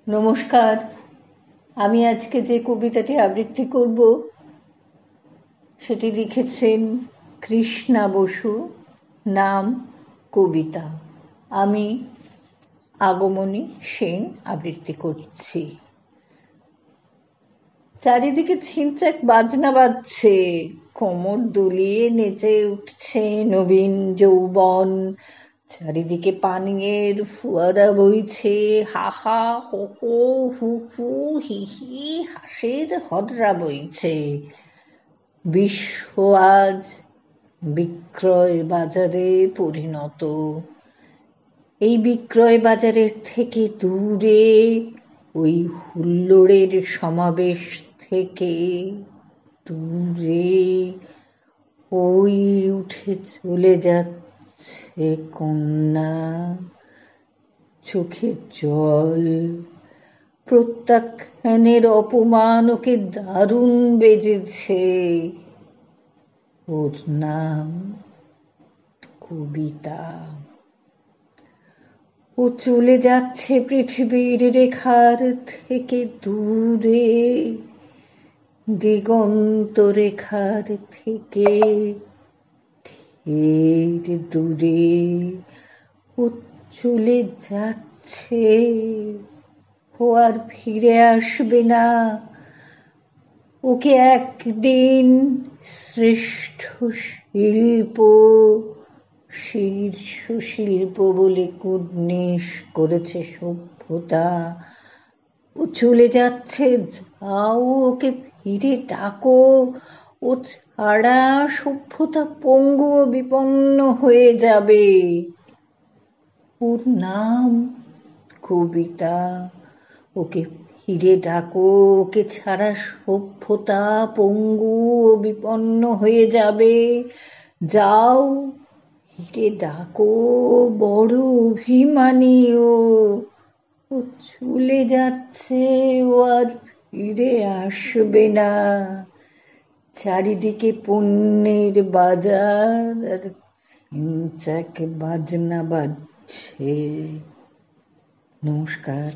নমস্কার। আমি আজকে যে কবিতাটি আবৃত্তি করব সেটি লিখেছেন কৃষ্ণা বসু, নাম কবিতা। আমি আগমনী সেন আবৃত্তি করছি। চারিদিকে ছিনচাক বাজনা বাজছে, কোমর দুলিয়ে নেচে উঠছে নবীন যৌবন। চারিদিকে পানীয়ের ফোয়ারা বইছে, হাহা হো হো হু হু হি হি হাসির হররা বইছে। বিশ্ব আজ বিক্রয় বাজারে পরিণত। এই বিক্রয় বাজারের থেকে দূরে, ওই হুল্লোড়ের সমাবেশ থেকে দূরে, ওই উঠে চলে যাচ্ছে কন্যা। চোখের জল, প্রত্যাখ্যানের অপমান ওকে দারুণ বেজেছে। ওর নাম কবিতা। ও চলে যাচ্ছে পৃথিবীর রেখার থেকে দূরে, দিগন্ত রেখার থেকে ঢের দূরে। ও চলে যাচ্ছে, ও আর ফিরে আসবে না। ওকে একদিন শ্রেষ্ঠ শিল্প, শীর্ষ শিল্প বলে কুর্নিশ করেছে সভ্যতা। ও চলে যাচ্ছে, যাও ওকে ফিরে ডাকো। ও ছাড়া সভ্যতা পঙ্গু ও বিপন্ন হয়ে যাবে। ওর নাম কবিতা। ওকে ফিরে ডাকো, ওকে ছাড়া সভ্যতা পঙ্গু ও বিপন্ন হয়ে যাবে। যাও, ফিরে ডাকো, বড় অভিমানী ও। ও চলে যাচ্ছে, ও আর ফিরে আসবে না। চারিদিকে পণ্যের বাজার আর ছিনচাক বাজনা বাজছে। নমস্কার।